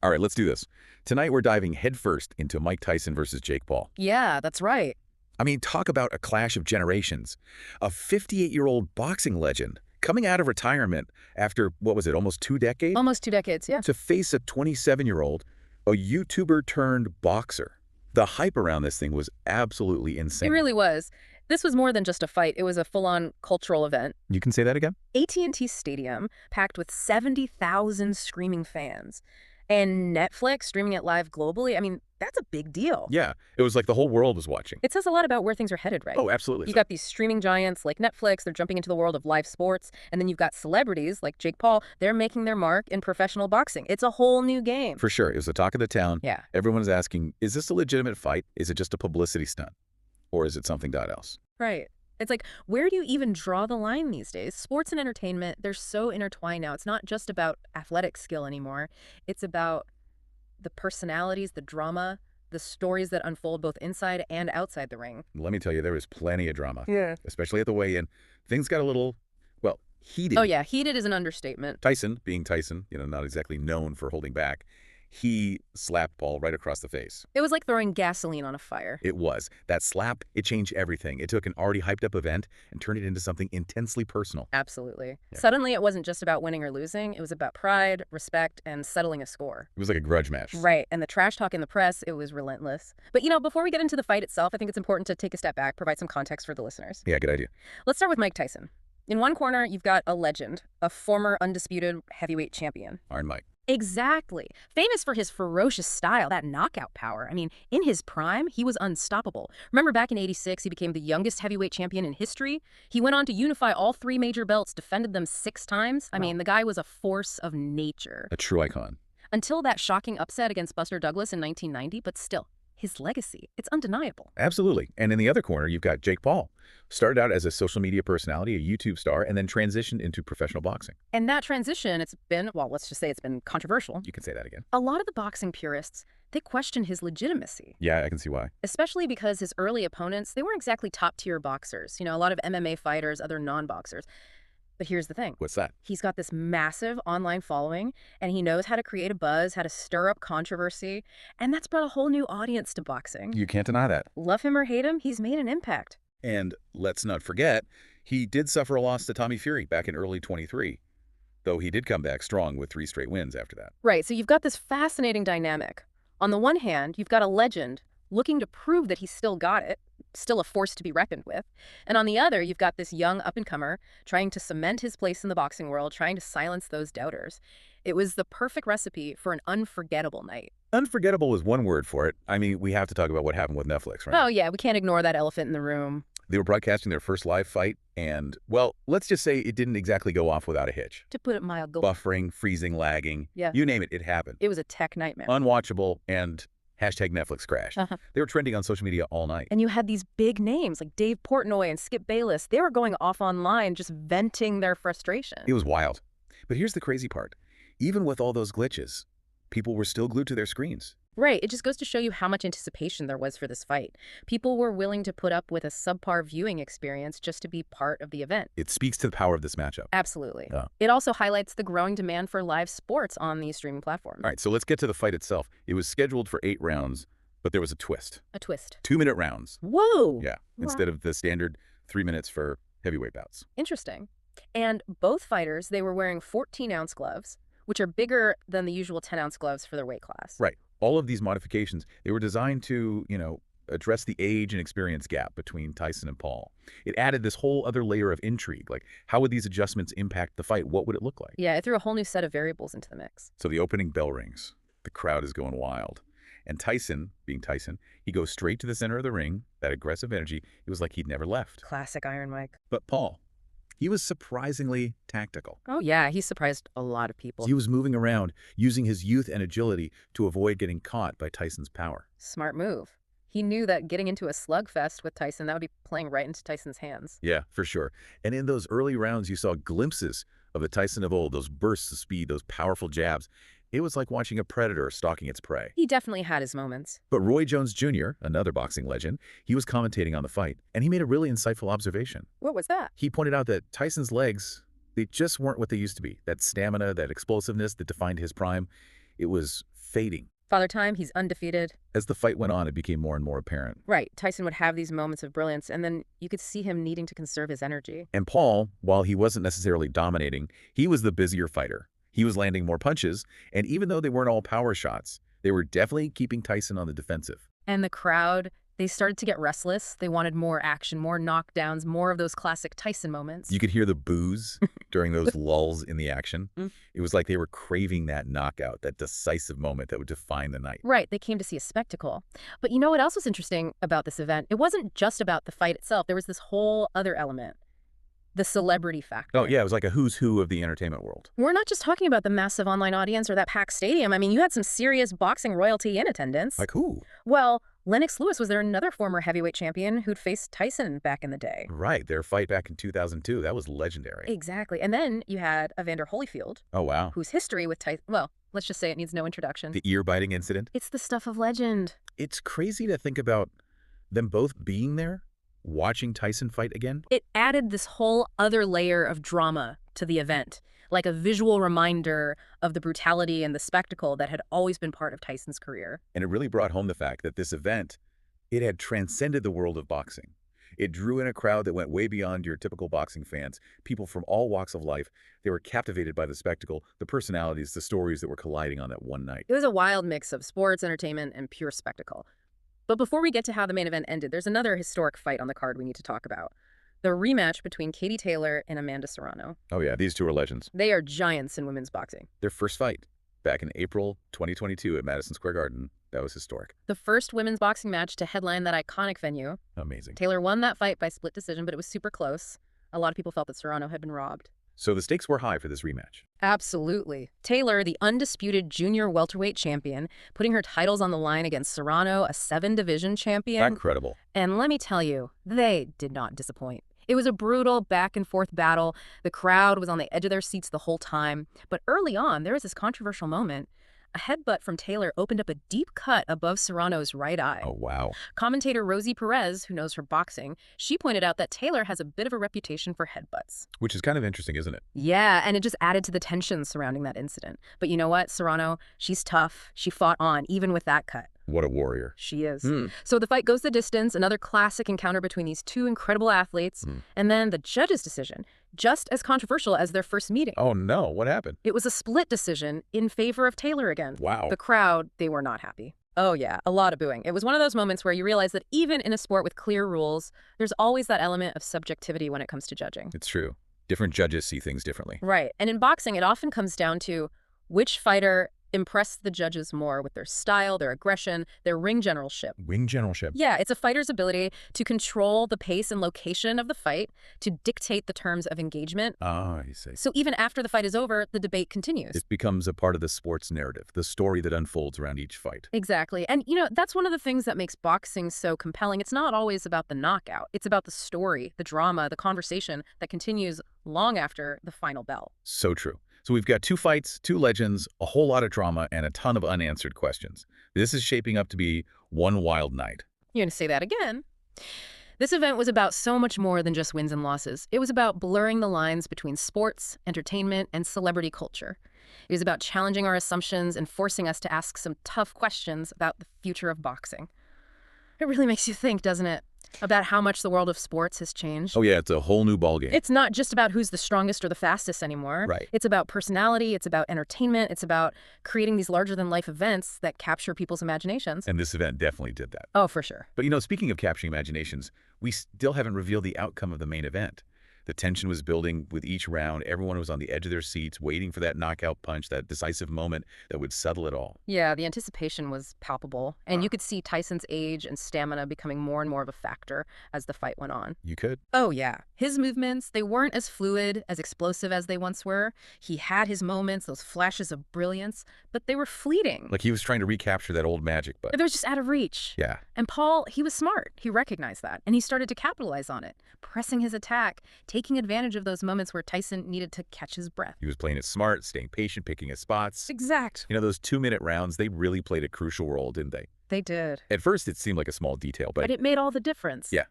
All right, let's do this. Tonight we're diving headfirst into Mike Tyson versus Jake Paul. Yeah, that's right. I mean, talk about a clash of generations. A 58-year-old boxing legend coming out of retirement after, what was it, almost 2 decades? Almost 2 decades, yeah. To face a 27-year-old, a YouTuber turned boxer. The hype around this thing was absolutely It insane. really was. This was more than just a fight. It was a full-on cultural event. You can say that again? AT&T Stadium packed with 70,000 screaming fans. And Netflix streaming it live globally, I mean, that's a big deal. Yeah, it was like the whole world was watching. It says a lot about where things are headed, right? Oh, absolutely. You got these streaming giants like Netflix, they're jumping into the world of live sports, and then you've got celebrities like Jake Paul, they're making their mark in professional boxing. It's a whole new game. For sure. It was the talk of the town. Yeah. Everyone's asking, is this a legitimate fight? Is it just a publicity stunt? Or is it something else? Right. It's like, where do you even draw the line these days? Sports and entertainment, they're so intertwined now. It's not just about athletic skill anymore. It's about the personalities, the drama, the stories that unfold both inside and outside the ring. Let me tell you, there was plenty of drama. Yeah. Especially at the weigh-in. Things got a little, well, heated. Oh, yeah. Heated is an understatement. Tyson, being Tyson, not exactly known for holding back, he slapped Paul right across the face. It was like throwing gasoline on a fire. It was. That slap, it changed everything. It took an already hyped-up event and turned it into something intensely personal. Absolutely. Yeah. Suddenly, it wasn't just about winning or losing. It was about pride, respect, and settling a score. It was like a grudge match. Right. And the trash talk in the press, it was relentless. But, before we get into the fight itself, I think it's important to take a step back, provide some context for the listeners. Yeah, good idea. Let's start with Mike Tyson. In one corner, you've got a legend, a former undisputed heavyweight champion. Iron Mike. Exactly. Famous for his ferocious style, that knockout power. I mean, in his prime, he was unstoppable. Remember back in '86, he became the youngest heavyweight champion in history? He went on to unify all 3 major belts, defended them 6 times. I mean, the guy was a force of nature. A true icon. Until that shocking upset against Buster Douglas in 1990, but still, his legacy, it's undeniable. Absolutely. And in the other corner, you've got Jake Paul. Started out as a social media personality, a YouTube star, and then transitioned into professional boxing. And that transition, it's been, well, let's just say it's been controversial. You can say that again. A lot of the boxing purists, they question his legitimacy. Yeah, I can see why. Especially because his early opponents, they weren't exactly top-tier boxers. A lot of MMA fighters, other non-boxers. But here's the thing. What's that? He's got this massive online following, and he knows how to create a buzz, how to stir up controversy, and that's brought a whole new audience to boxing. You can't deny that. Love him or hate him, he's made an impact. And let's not forget, he did suffer a loss to Tommy Fury back in early 23, though he did come back strong with 3 straight wins after that. Right, so you've got this fascinating dynamic. On the one hand, you've got a legend looking to prove that he's still got it, still a force to be reckoned with. And on the other, you've got this young up-and-comer trying to cement his place in the boxing world, trying to silence those doubters. It was the perfect recipe for an unforgettable night. Unforgettable is one word for it. I mean, we have to talk about what happened with Netflix, right? Oh, yeah, we can't ignore that elephant in the room. They were broadcasting their first live fight, and, well, let's just say it didn't exactly go off without a hitch. To put it mildly. Buffering, freezing, lagging. Yeah. You name it, it happened. It was a tech nightmare. Unwatchable, and hashtag Netflix crash. They were trending on social media all night. And you had these big names like Dave Portnoy and Skip Bayless. They were going off online, just venting their frustration. It was wild. But here's the crazy part. Even with all those glitches, people were still glued to their screens. Right. It just goes to show you how much anticipation there was for this fight. People were willing to put up with a subpar viewing experience just to be part of the event. It speaks to the power of this matchup. Absolutely. Oh. It also highlights the growing demand for live sports on these streaming platforms. All right, so let's get to the fight itself. It was scheduled for 8 rounds, but there was a twist. A twist. 2-minute rounds. Whoa! Yeah, Wow. instead of the standard 3 minutes for heavyweight bouts. Interesting. And both fighters, they were wearing 14-ounce gloves, which are bigger than the usual 10-ounce gloves for their weight class. Right. All of these modifications, they were designed to, address the age and experience gap between Tyson and Paul. It added this whole other layer of intrigue. Like, how would these adjustments impact the fight? What would it look like? Yeah, it threw a whole new set of variables into the mix. So the opening bell rings. The crowd is going wild. And Tyson, being Tyson, he goes straight to the center of the ring, that aggressive energy. It was like he'd never left. Classic Iron Mike. But Paul, he was surprisingly tactical. Oh, yeah, he surprised a lot of people. He was moving around, using his youth and agility to avoid getting caught by Tyson's power. Smart move. He knew that getting into a slugfest with Tyson, that would be playing right into Tyson's hands. Yeah, for sure. And in those early rounds, you saw glimpses of the Tyson of old, those bursts of speed, those powerful jabs. It was like watching a predator stalking its prey. He definitely had his moments. But Roy Jones Jr., another boxing legend, he was commentating on the fight, and he made a really insightful observation. What was that? He pointed out that Tyson's legs, they just weren't what they used to be. That stamina, that explosiveness that defined his prime, it was fading. Father Time, he's undefeated. As the fight went on, it became more and more apparent. Right, Tyson would have these moments of brilliance, and then you could see him needing to conserve his energy. And Paul, while he wasn't necessarily dominating, he was the busier fighter. He was landing more punches, and even though they weren't all power shots, they were definitely keeping Tyson on the defensive. And the crowd, they started to get restless. They wanted more action, more knockdowns, more of those classic Tyson moments. You could hear the boos during those lulls in the action. Mm. It was like they were craving that knockout, that decisive moment that would define the night. Right, they came to see a spectacle. But you know what else was interesting about this event? It wasn't just about the fight itself. There was this whole other element, the celebrity factor. Oh, yeah, it was like a who's who of the entertainment world. We're not just talking about the massive online audience or that packed stadium. I mean, you had some serious boxing royalty in attendance. Like who? Well, Lennox Lewis was there, another former heavyweight champion who'd faced Tyson back in the day. Right, their fight back in 2002. That was legendary. Exactly. And then you had Evander Holyfield, Oh, wow. whose history with Tyson, well, let's just say it needs no introduction. The ear-biting incident. It's the stuff of legend. It's crazy to think about them both being there, watching Tyson fight again. It added this whole other layer of drama to the event, like a visual reminder of the brutality and the spectacle that had always been part of Tyson's career. And it really brought home the fact that this event, it had transcended the world of boxing. It drew in a crowd that went way beyond your typical boxing fans, people from all walks of life. They were captivated by the spectacle, the personalities, the stories that were colliding on that one night. It was a wild mix of sports, entertainment, and pure spectacle. But before we get to how the main event ended, there's another historic fight on the card we need to talk about. The rematch between Katie Taylor and Amanda Serrano. Oh yeah, these two are legends. They are giants in women's boxing. Their first fight, back in April 2022 at Madison Square Garden, that was historic. The first women's boxing match to headline that iconic venue. Amazing. Taylor won that fight by split decision, but it was super close. A lot of people felt that Serrano had been robbed. So the stakes were high for this rematch. Absolutely. Taylor, the undisputed junior welterweight champion, putting her titles on the line against Serrano, a 7-division champion. Incredible. And let me tell you, they did not disappoint. It was a brutal back-and-forth battle. The crowd was on the edge of their seats the whole time. But early on, there was this controversial moment. A headbutt from Taylor opened up a deep cut above Serrano's right eye. Oh, wow. Commentator Rosie Perez, who knows her boxing, she pointed out that Taylor has a bit of a reputation for headbutts. Which is kind of interesting, isn't it? Yeah, and it just added to the tension surrounding that incident. But you know what? Serrano, she's tough. She fought on, even with that cut. What a warrior. She is. So the fight goes the distance, another classic encounter between these two incredible athletes, and then the judge's decision, just as controversial as their first meeting. Oh, no. What happened? It was a split decision in favor of Taylor again. Wow. The crowd, they were not happy. Oh yeah, a lot of booing. It was one of those moments where you realize that even in a sport with clear rules, there's always that element of subjectivity when it comes to judging. It's true. Different judges see things differently. Right. And in boxing, it often comes down to which fighter impressed the judges more with their style, their aggression, their ring generalship. Ring generalship. Yeah, it's a fighter's ability to control the pace and location of the fight, to dictate the terms of engagement. Ah, I see. So even after the fight is over, the debate continues. It becomes a part of the sports narrative, the story that unfolds around each fight. Exactly. And, you know, that's one of the things that makes boxing so compelling. It's not always about the knockout. It's about the story, the drama, the conversation that continues long after the final bell. So true. So we've got two fights, two legends, a whole lot of drama, and a ton of unanswered questions. This is shaping up to be one wild night. You're going to say that again. This event was about so much more than just wins and losses. It was about blurring the lines between sports, entertainment, and celebrity culture. It was about challenging our assumptions and forcing us to ask some tough questions about the future of boxing. It really makes you think, doesn't it? About how much the world of sports has changed. Oh yeah, it's a whole new ballgame. It's not just about who's the strongest or the fastest anymore. Right. It's about personality. It's about entertainment. It's about creating these larger-than-life events that capture people's imaginations. And this event definitely did that. Oh, for sure. But you know, speaking of capturing imaginations, we still haven't revealed the outcome of the main event. The tension was building with each round. Everyone was on the edge of their seats, waiting for that knockout punch, that decisive moment that would settle it all. Yeah, the anticipation was palpable, and you could see Tyson's age and stamina becoming more and more of a factor as the fight went on. You could? Oh, yeah. His movements, they weren't as fluid, as explosive as they once were. He had his moments, those flashes of brilliance, but they were fleeting. Like he was trying to recapture that old magic, but... They were just out of reach. Yeah. And Paul, he was smart. He recognized that, and he started to capitalize on it, pressing his attack, taking advantage of those moments where Tyson needed to catch his breath. He was playing it smart, staying patient, picking his spots. Exact. You know, those 2-minute rounds, they really played a crucial role, didn't they? They did. At first, it seemed like a small detail, but it made all the difference. Yeah.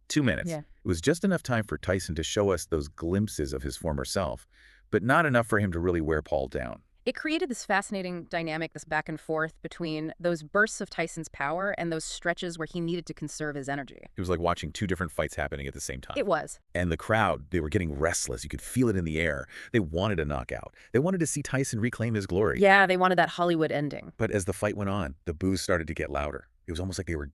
2 minutes. Yeah. It was just enough time for Tyson to show us those glimpses of his former self, but not enough for him to really wear Paul down. It created this fascinating dynamic, this back and forth between those bursts of Tyson's power and those stretches where he needed to conserve his energy. It was like watching two different fights happening at the same time. It was. And the crowd, they were getting restless. You could feel it in the air. They wanted a knockout. They wanted to see Tyson reclaim his glory. Yeah, they wanted that Hollywood ending. But as the fight went on, the boos started to get louder. It was almost like they were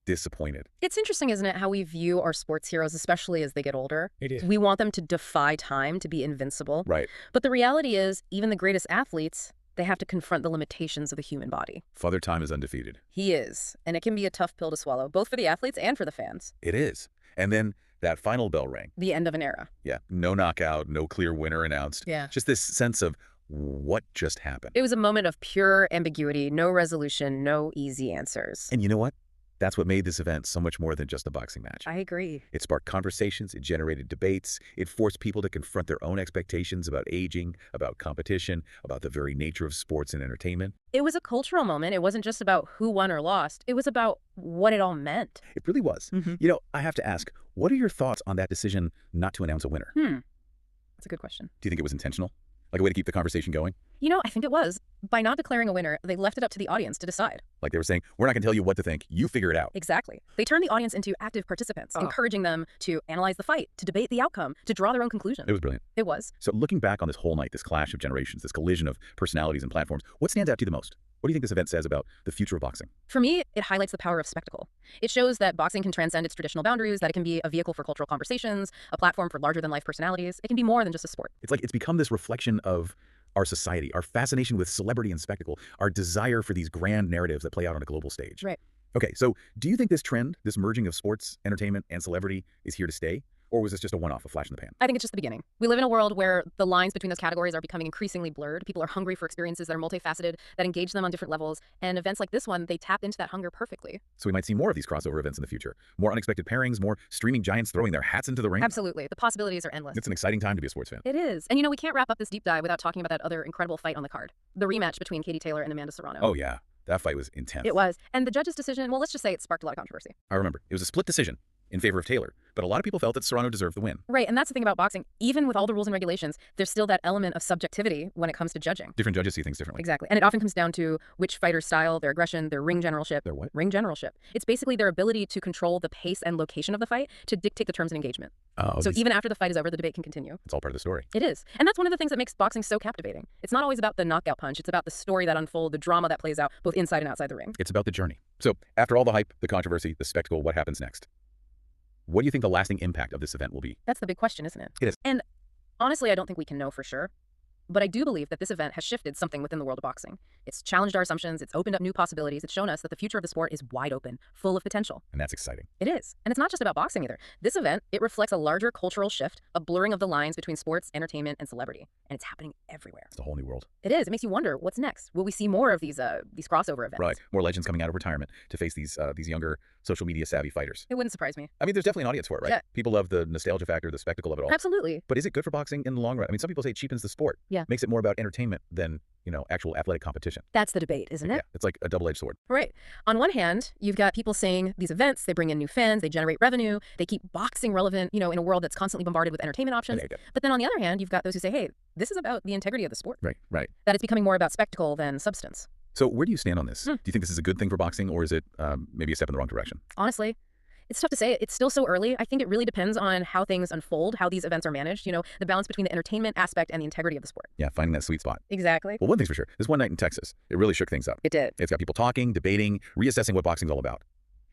disappointed. It's interesting, isn't it, how we view our sports heroes, especially as they get older. It is. We want them to defy time, to be invincible. Right. But the reality is, even the greatest athletes, they have to confront the limitations of the human body. Father Time is undefeated. He is. And it can be a tough pill to swallow, both for the athletes and for the fans. It is. And then that final bell rang. The end of an era. Yeah. No knockout, no clear winner announced. Yeah. Just this sense of what just happened. It was a moment of pure ambiguity, no resolution, no easy answers. And you know what? That's what made this event so much more than just a boxing match. I agree. It sparked conversations, it generated debates, it forced people to confront their own expectations about aging, about competition, about the very nature of sports and entertainment. It was a cultural moment. It wasn't just about who won or lost. It was about what it all meant. It really was. You know, I have to ask, what are your thoughts on that decision not to announce a winner? That's a good question. Do you think it was intentional? Like a way to keep the conversation going? You know, I think it was. By not declaring a winner, they left it up to the audience to decide. Like they were saying, we're not going to tell you what to think. You figure it out. Exactly. They turned the audience into active participants, encouraging them to analyze the fight, to debate the outcome, to draw their own conclusions. It was brilliant. It was. So looking back on this whole night, this clash of generations, this collision of personalities and platforms, what stands out to you the most? What do you think this event says about the future of boxing? For me, it highlights the power of spectacle. It shows that boxing can transcend its traditional boundaries, that it can be a vehicle for cultural conversations, a platform for larger-than-life personalities. It can be more than just a sport. It's like it's become this reflection of our society, our fascination with celebrity and spectacle, our desire for these grand narratives that play out on a global stage. Right. Okay, so do you think this trend, this merging of sports, entertainment, and celebrity is here to stay? Or was this just a one-off, a flash in the pan? I think it's just the beginning. We live in a world where the lines between those categories are becoming increasingly blurred. People are hungry for experiences that are multifaceted, that engage them on different levels. And events like this one, they tap into that hunger perfectly. So we might see more of these crossover events in the future. More unexpected pairings, more streaming giants throwing their hats into the ring. Absolutely. The possibilities are endless. It's an exciting time to be a sports fan. It is. And you know, we can't wrap up this deep dive without talking about that other incredible fight on the card. The rematch between Katie Taylor and Amanda Serrano. Oh, yeah. That fight was intense. It was. And the judge's decision, well, let's just say it sparked a lot of controversy. I remember. It was a split decision in favor of Taylor, but a lot of people felt that Serrano deserved the win. Right, and that's the thing about boxing. Even with all the rules and regulations, there's still that element of subjectivity when it comes to judging. Different judges see things differently. Exactly. And it often comes down to which fighter's style, their aggression, their ring generalship. Their what? Ring generalship. It's basically their ability to control the pace and location of the fight to dictate the terms and engagement. Oh, so even after the fight is over, the debate can continue. It's all part of the story. It is. And that's one of the things that makes boxing so captivating. It's not always about the knockout punch. It's about the story that unfolds, the drama that plays out both inside and outside the ring. It's about the journey. So after all the hype, the controversy, the spectacle, what happens next? What do you think the lasting impact of this event will be? That's the big question, isn't it? It is. And honestly, I don't think we can know for sure. But I do believe that this event has shifted something within the world of boxing. It's challenged our assumptions. It's opened up new possibilities. It's shown us that the future of the sport is wide open, full of potential. And that's exciting. It is. And it's not just about boxing either. This event, it reflects a larger cultural shift, a blurring of the lines between sports, entertainment, and celebrity. And it's happening everywhere. It's a whole new world. It is. It makes you wonder, what's next? Will we see more of these crossover events? Right. More legends coming out of retirement to face these younger social media savvy fighters. It wouldn't surprise me. I mean, there's definitely an audience for it, right? Yeah. People love the nostalgia factor, the spectacle of it all. Absolutely. But is it good for boxing in the long run? I mean, some people say it cheapens the sport. Yeah. Makes it more about entertainment than, actual athletic competition. That's the debate, isn't it? Yeah. It's like a double-edged sword. Right. On one hand, you've got people saying these events, they bring in new fans, they generate revenue, they keep boxing relevant, in a world that's constantly bombarded with entertainment options. Okay. But then on the other hand, you've got those who say, hey, this is about the integrity of the sport. Right. That it's becoming more about spectacle than substance. So where do you stand on this? Do you think this is a good thing for boxing, or is it maybe a step in the wrong direction? Honestly, it's tough to say. It's still so early. I think it really depends on how things unfold, how these events are managed, the balance between the entertainment aspect and the integrity of the sport. Yeah, finding that sweet spot. Exactly. Well, one thing's for sure. This one night in Texas, it really shook things up. It did. It's got people talking, debating, reassessing what boxing's all about.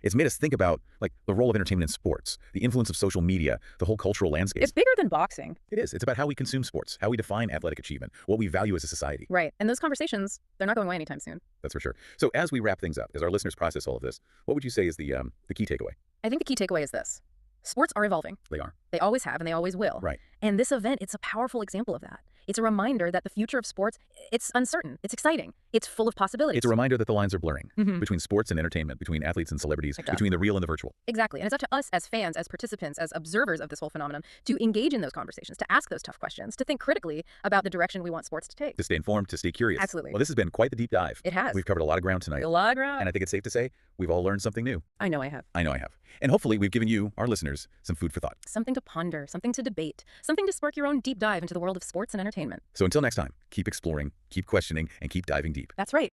It's made us think about the role of entertainment in sports, the influence of social media, the whole cultural landscape. It's bigger than boxing. It is. It's about how we consume sports, how we define athletic achievement, what we value as a society. Right. And those conversations, they're not going away anytime soon. That's for sure. So as we wrap things up, as our listeners process all of this, what would you say is the key takeaway? I think the key takeaway is this. Sports are evolving. They are. They always have and they always will. Right. And this event, it's a powerful example of that. It's a reminder that the future of sports, it's uncertain, it's exciting, it's full of possibilities. It's a reminder that the lines are blurring between sports and entertainment, between athletes and celebrities, between the real and the virtual. Exactly. And it's up to us as fans, as participants, as observers of this whole phenomenon to engage in those conversations, to ask those tough questions, to think critically about the direction we want sports to take. To stay informed, to stay curious. Absolutely. Well, this has been quite the deep dive. It has. We've covered a lot of ground tonight. A lot of ground. And I think it's safe to say we've all learned something new. I know I have. I know I have. And hopefully we've given you, our listeners, some food for thought. Something to ponder, something to debate, something to spark your own deep dive into the world of sports and entertainment. entertainment. So until next time, keep exploring, keep questioning, and keep diving deep. That's right.